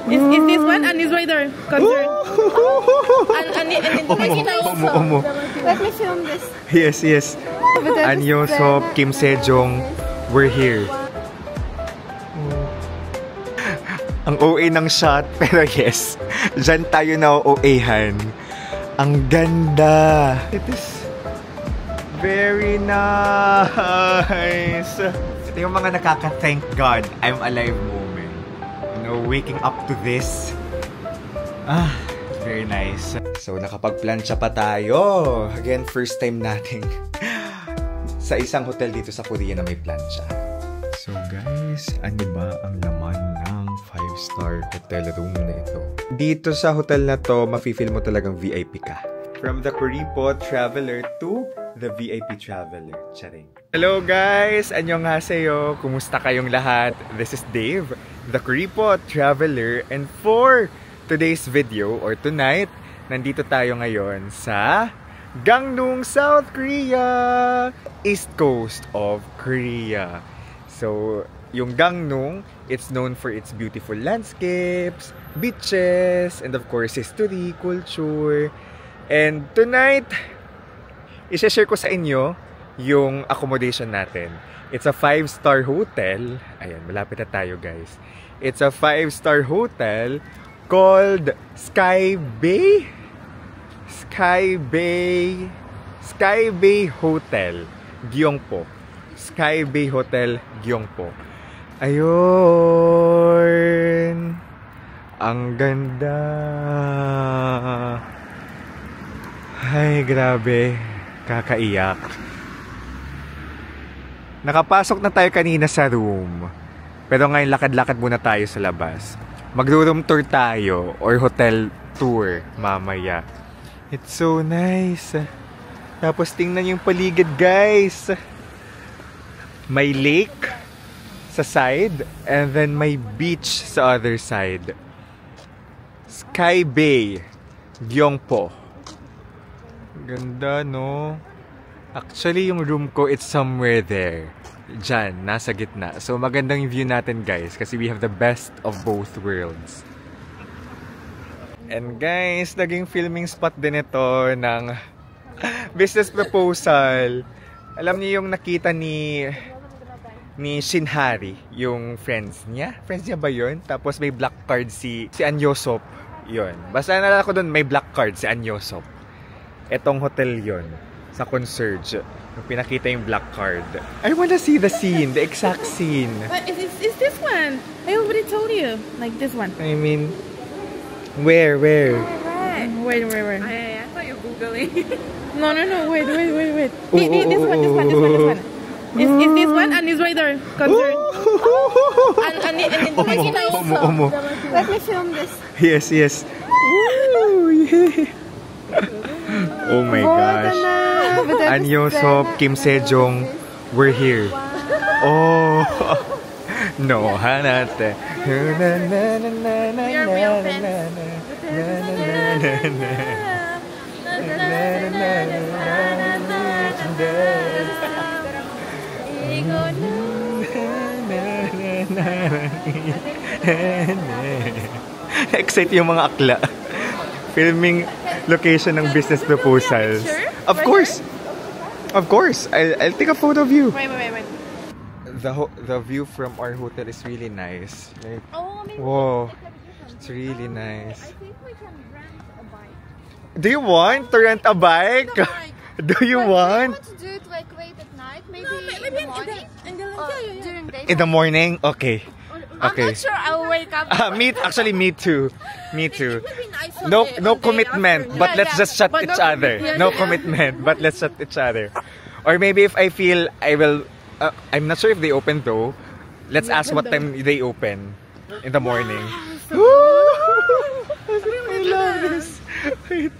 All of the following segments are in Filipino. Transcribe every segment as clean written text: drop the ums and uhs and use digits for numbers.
Is this one? And it's right there. Concert. Let me film this. Yes, yes. An Yosop, Kim Sejong, we're here. Ang OA ng shot, pero yes, dyan tayo na OA-han. Ang ganda. It is very nice. Ito yung mga nakaka-thank God I'm alive moment. You know, waking up to this. Very nice. So, nakapag-plancha pa tayo. Again, first time nating sa isang hotel dito sa Korea na may plancha. So guys, ano ba ang laman ng 5-star hotel room na ito? Dito sa hotel na to, mafe-feel mo talagang VIP ka. From the Kuripot Traveler to the VIP Traveler. Charing. Hello guys! Annyeonghaseyo! Kumusta kayong lahat? This is Dave, the Kuripot Traveler. And for today's video, or tonight, nandito tayo ngayon sa Gangneung, South Korea! East coast of Korea. So, yung Gangneung, it's known for its beautiful landscapes, beaches, and of course, history, culture. And tonight, i-share ko sa inyo yung accommodation natin. It's a 5-star hotel. Ayan, malapit na tayo guys. It's a 5-star hotel called Sky Bay Hotel, Gyeongpo. Sky Bay Hotel, Gyeongpo. Ayun! Ang ganda! Ay, grabe. Kakaiyak. Nakapasok na tayo kanina sa room. Pero ngayon, lakad-lakad muna tayo sa labas. Mag-room tour tayo or hotel tour mamaya. It's so nice. Tapos tingnan yung paligid, guys. May lake sa side and then may beach sa other side. Sky Bay, Gyeongpo. Ganda, no? Actually, yung room ko, it's somewhere there. Diyan, nasa gitna. So, magandang yung view natin, guys. Kasi we have the best of both worlds. And guys, naging filming spot din ito ng business proposal. Alam niyo yung nakita ni Shinhari, yung friends niya. Friends niya ba yun? Tapos may black card si An Yosop. Yun. Basta nalala ko dun, may black card si An Yosop. Etong hotel yun. Sa concierge. Yung pinakita yung black card. I wanna see the scene. The exact scene. But is this one? I already told you. Like this one. I mean, where? Wait. I thought you were Googling. No. Wait. This one. Is this one? And it's right there. Concert. And let me film this. Yes. Woo! Yeah. Oh my gosh. An Yosop, Kim Sejong, we're here. Oh. No, hanate. We are real friends. Excited yung mga akla. Filming location ng business proposals. Of course. I'll take a photo of you. Wait. The view from our hotel is really nice. Like, Maybe whoa, it's really nice. I think we can rent a bike. Do you want to rent a bike? Do you want? Do you want to do it like late at night? Maybe maybe in the morning? During daytime? In the morning? Okay. I'm not sure I'll wake up. Me too. Maybe nice No commitment, after. but let's just shut But each no other. commitment. No commitment, but let's shut each other. Or maybe if I feel I will, I'm not sure if they open though. Let's ask what time they open in the morning. I love this.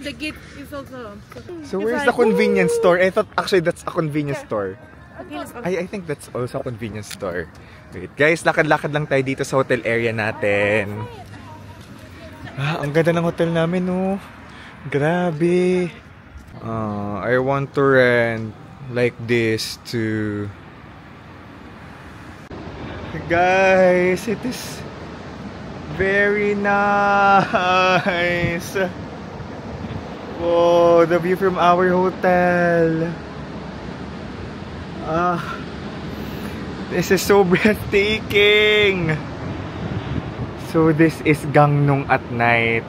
The gate is also. So where's the convenience store? I thought actually that's a convenience store. Okay, let's go. I think that's also a convenience store. Wait, guys, lakad-lakad lang tayo dito sa hotel area natin. Ang ganda ng hotel namin, no? Grabe. I want to rent like this too. Guys, it is Very nice. Oh, the view from our hotel. This is so breathtaking. So this is Gangnong at night.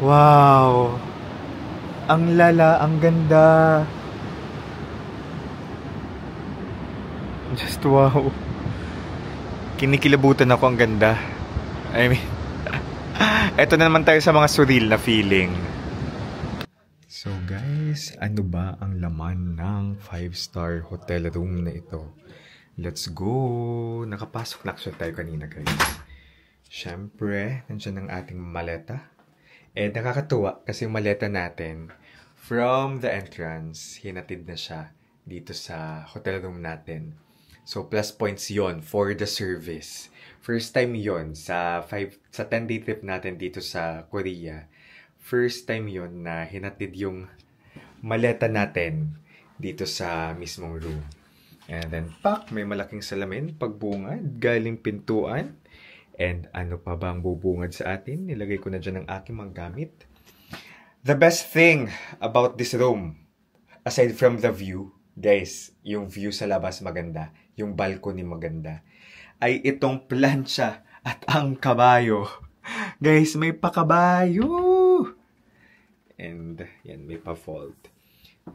Wow. Ang lala, ang ganda. Just wow. Kinikilabutan ako, ang ganda. I mean, eto na naman tayo sa mga surreal na feeling. So guys, ano ba ang laman ng 5-star hotel room na ito? Let's go! Nakapasok na actually tayo kanina guys. Siyempre, nandiyan ang ating maleta. Eh, nakakatuwa kasi yung maleta natin, from the entrance, hinatid na siya dito sa hotel room natin. So, plus points yon for the service. First time yon sa 10-day trip natin dito sa Korea. First time yon na hinatid yung maleta natin dito sa mismong room. And then, may malaking salamin, pagbungad, galing pintuan. And ano pa ba ang bubungad sa atin? Nilagay ko na dyan ang aking mga gamit. The best thing about this room, aside from the view, guys, yung view sa labas maganda, yung balcony maganda, ay itong plancha at ang kabayo. Guys, may pakabayo! And, yan, may pa-fold.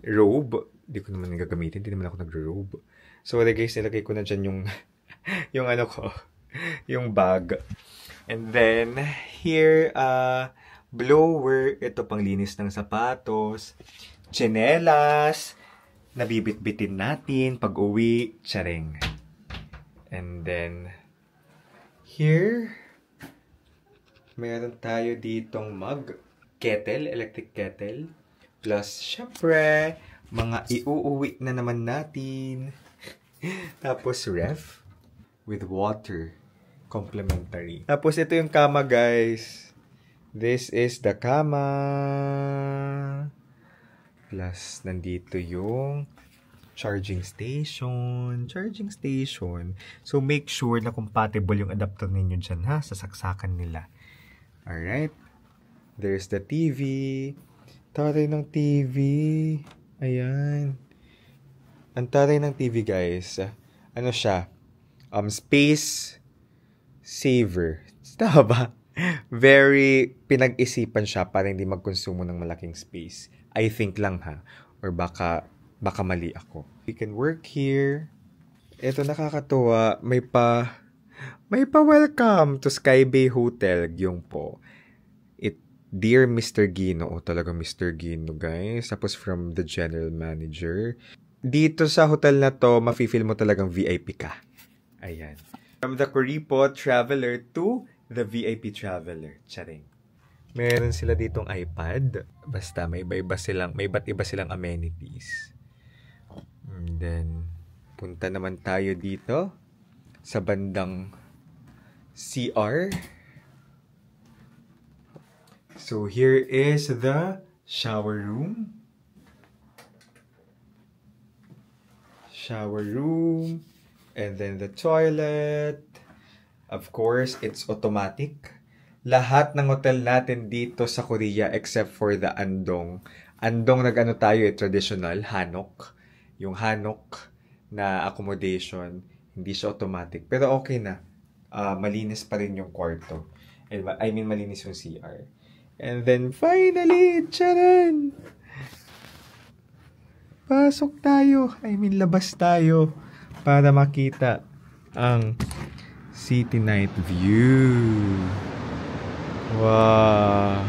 Robe, di ko naman gagamitin, di naman ako nag-robe. So, guys, nilagay ko na dyan yung, yung ano ko, yung bag. And then, here, blower, ito pang linis ng sapatos, tsinelas, nabibit-bitin natin pag uwi, tsaring. And then, here, meron tayo ditong mug, kettle, electric kettle, plus, syempre, mga iuuwi na naman natin. Tapos, ref, with water, complimentary. Tapos, ito yung kama, guys. This is the kama. Plus, nandito yung charging station. So, make sure na compatible yung adapter ninyo dyan, ha? Sa saksakan nila. Alright. There's the TV. Taray ng TV. Ayan. Ang taray ng TV, guys. Ano siya? Space saver. Tama ba? Very pinag-isipan siya para hindi magkonsumo ng malaking space. I think lang, ha? Or baka mali ako. We can work here. Ito nakakatuwa. May pa welcome to Sky Bay Hotel, Gyeongpo. Dear Mr. Gino. O talaga Mr. Gino, guys. Tapos from the general manager. Dito sa hotel na to, mafe-feel mo talagang VIP ka. Ayan. From the Kuripo Traveler to the VIP Traveler. Charing. Meron sila ditong iPad. Basta may iba't iba silang amenities. And then, punta naman tayo dito sa bandang CR. So, here is the shower room. And then the toilet. Of course, it's automatic. Lahat ng hotel natin dito sa Korea except for the Andong. Andong nag-ano tayo, traditional, hanok. Yung hanok na accommodation, hindi siya automatic. Pero okay na. Malinis pa rin yung kwarto. I mean, malinis yung CR. And then, finally, charan! Pasok tayo. Labas tayo para makita ang city night view. Wow!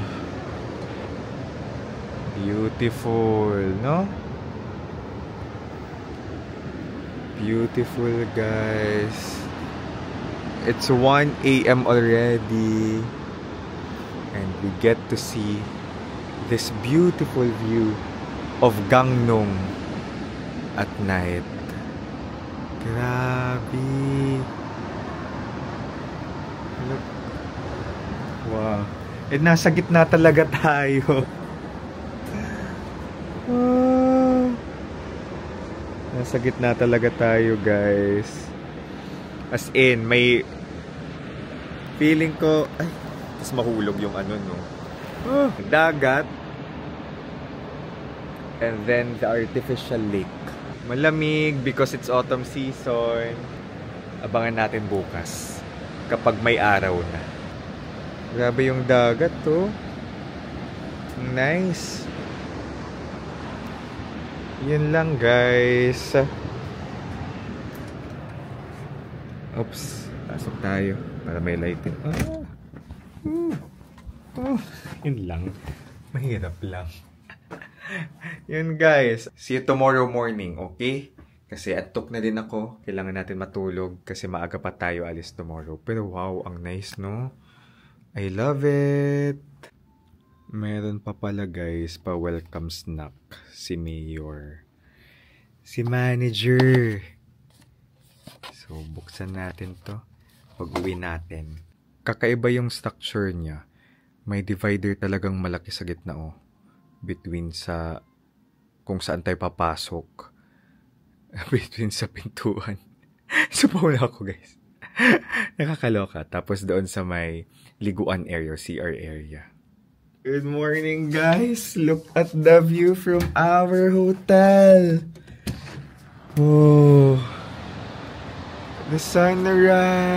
Beautiful, no? Beautiful, guys. It's 1 a.m. already. And we get to see this beautiful view of Gangnong at night. Grabe. Look. Wow. Nasa gitna talaga tayo. Nasa gitna talaga tayo, guys. As in, may Feeling ko, ay, mas mahulog yung ano, no? Dagat. And then the artificial lake. Malamig because it's autumn season. Abangan natin bukas. Kapag may araw na. Grabe yung dagat, to. Nice. Yun lang, guys. Oops. Pasok tayo. Para may lighting. Yun lang. Mahirap lang. Yun, guys. See you tomorrow morning, okay? Kasi antok na din ako. Kailangan natin matulog kasi maaga pa tayo alis tomorrow. Pero wow, ang nice, no? I love it! Meron pa pala, guys, pa-welcome snack si Mayor. Si Manager. So, buksan natin to. Pag-uwi natin. Kakaiba yung structure niya. May divider talagang malaki sa gitna, oh. Between sa kung saan tayo papasok. Between sa pintuan. Supaw na ako, guys. Nakakaloka. Tapos doon sa may liguan area, CR area. Good morning, guys. Look at the view from our hotel. Oh. The sunrise.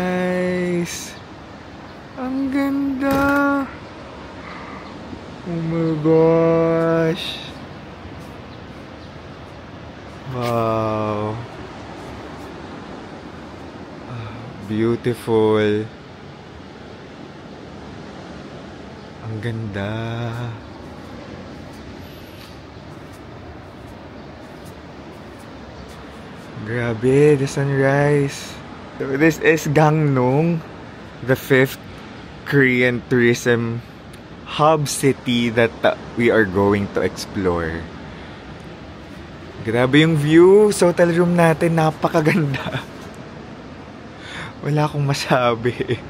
Ang ganda. Oh my gosh. Wow. Beautiful. Ang ganda. Grabe, the sunrise. So this is Gangneung, the 5th Korean tourism hub city that we are going to explore. Grabe yung view. Sa hotel room natin, napakaganda. Wala akong masabi.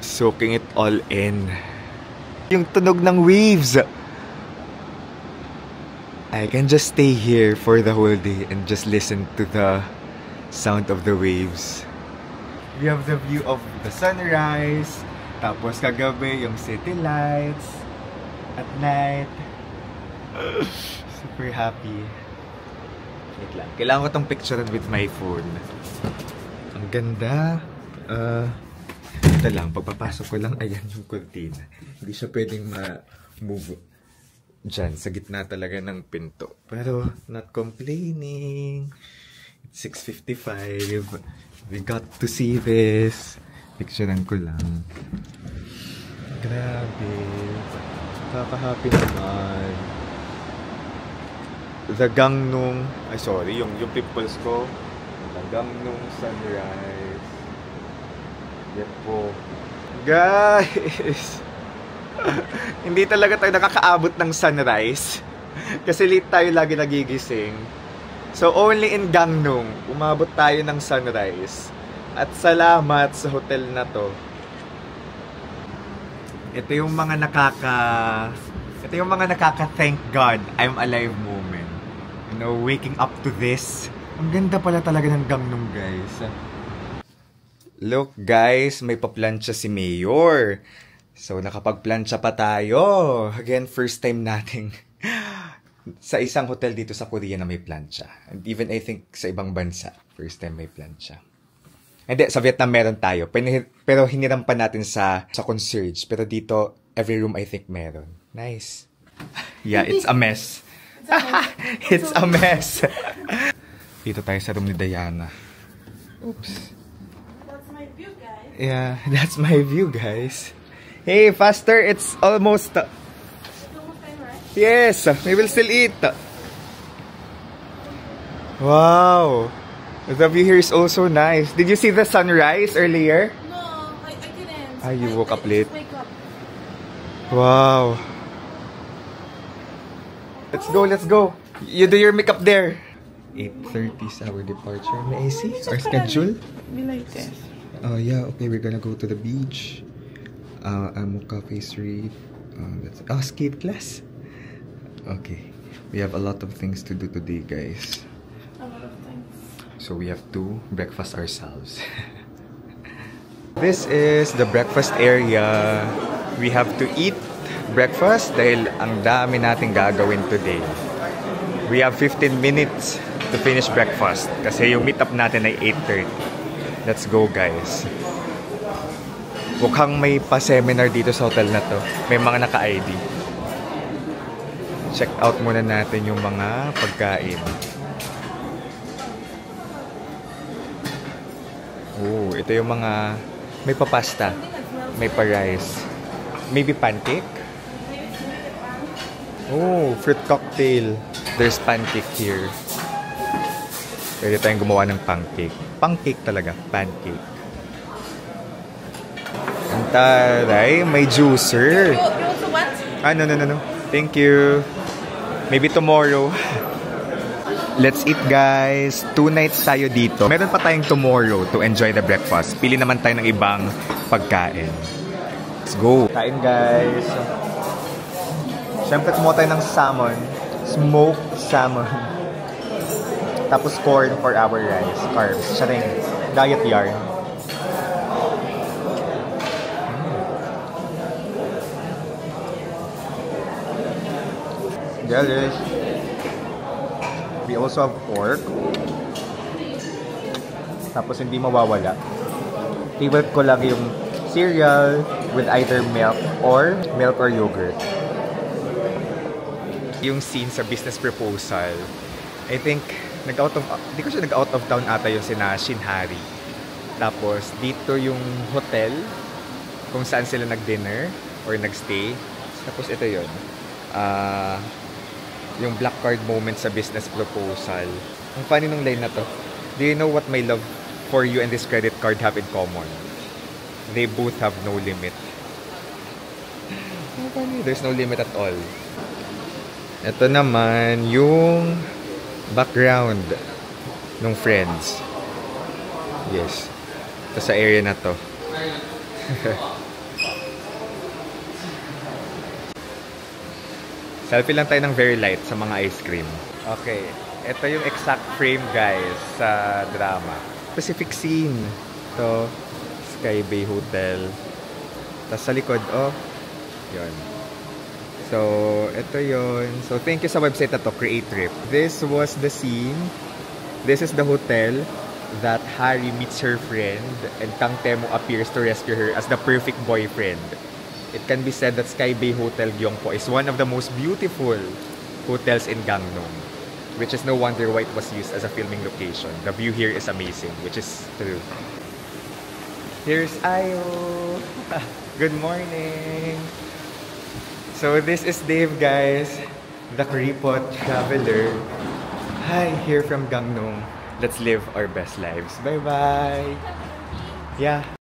Soaking it all in. Yung tunog ng waves. I can just stay here for the whole day and just listen to the sound of the waves. We have the view of the sunrise. Tapos kagabi yung city lights. At night. Super happy. Wait lang. Kailangan ko itong picture with my phone. Ang ganda. Ito lang. Pagpapasok ko lang, ayan yung cortina. Hindi siya pwedeng ma-move dyan. Sa gitna talaga ng pinto. Pero, not complaining. It's 6:55. We got to see this. Picturean ko lang. Grabe. Kaka-happy naman. The Gangneung, ay sorry, yung pimples ko. The Gangneung sunrise. Yan po. Guys! Hindi talaga tayo nakakaabot ng sunrise. Kasi late tayo lagi nagigising. So only in Gangneung, umabot tayo ng sunrise. At salamat sa hotel na to. Ito yung mga nakaka-thank God I'm alive moment. You know, waking up to this. Ang ganda pala talaga ng Gangneung, guys. Look, guys, may paplansya si Mayor. So, nakapagplansya pa tayo. Again, first time nating sa isang hotel dito sa Korea na may plansya. And even, I think, sa ibang bansa, first time may plansya. Hindi, sa Vietnam meron tayo. Pero hiniram pa natin sa concierge. Pero dito, every room I think meron. Nice. Yeah, it's a mess. It's a mess. Dito tayo sa room ni Diana. Oops. That's my view, guys. Yeah, that's my view, guys. Hey, faster. It's almost... It's almost time, right? Yes, we will still eat. Wow. The view here is also nice. Did you see the sunrise earlier? No, I didn't. Ah, you woke up late. Just wake up. Wow. Let's go, let's go. You do your makeup there. 8:30 is our departure. May I see our schedule? Be like this. Oh yeah, okay, we're gonna go to the beach. Amuka Face Reef. That's skate class. Okay. We have a lot of things to do today, guys. A lot of things. So we have to breakfast ourselves. This is the breakfast area. We have to eat breakfast dahil ang dami nating gagawin today. We have 15 minutes to finish breakfast kasi yung meet up natin ay 8:30. Let's go, guys. Mukhang may pa-seminar dito sa hotel na to. May mga naka-ID. Check out muna natin yung mga pagkain. Oh, ito yung mga... May pa-pasta. May pa-rice. Maybe pancake? Oh, fruit cocktail. There's pancake here. Pwede tayong gumawa ng pancake. Pancake talaga. Pancake. Ang taray. May juicer. You also want? Ah, no. Thank you. Maybe tomorrow. Let's eat, guys. 2 nights tayo dito. Meron pa tayong tomorrow to enjoy the breakfast. Pili naman tayo ng ibang pagkain. Let's go. Kain, guys. Siyempre, kumuha tayo ng salmon. Smoked salmon. Tapos corn for our rice. Carbs. Siya rin. Diet yarn. Delish. We also have pork. Tapos hindi mawawala. Favorite ko lang yung cereal with either milk or yogurt. Yung scene sa business proposal, I think hindi ko siya nag-out of town ata yung sina Shinhari. Tapos dito yung hotel kung saan sila nag-dinner or nag-stay. Tapos ito yun. Yung black card moment sa business proposal. Ang funny nung line na to. Do you know what my love for you and this credit card have in common? They both have no limit. Ang funny. There's no limit at all. Ito naman yung background ng Friends. Yes. Ito sa area na to. Selfie lang tayo ng very light sa mga ice cream. Okay. Ito yung exact frame, guys, sa drama. Specific scene. Ito, Sky Bay Hotel. Tapos sa likod, oh, yun. So, ito yun. So, thank you sa website na to, Create Trip. This was the scene. This is the hotel that Harry meets her friend and Kang Temo appears to rescue her as the perfect boyfriend. It can be said that Sky Bay Hotel Gyeongpo is one of the most beautiful hotels in Gangneung, which is no wonder why it was used as a filming location. The view here is amazing, which is true. Here's Ayo. Good morning. So this is Dave, guys, the Kripot traveler. Hi, here from Gangneung. Let's live our best lives. Bye-bye. Yeah.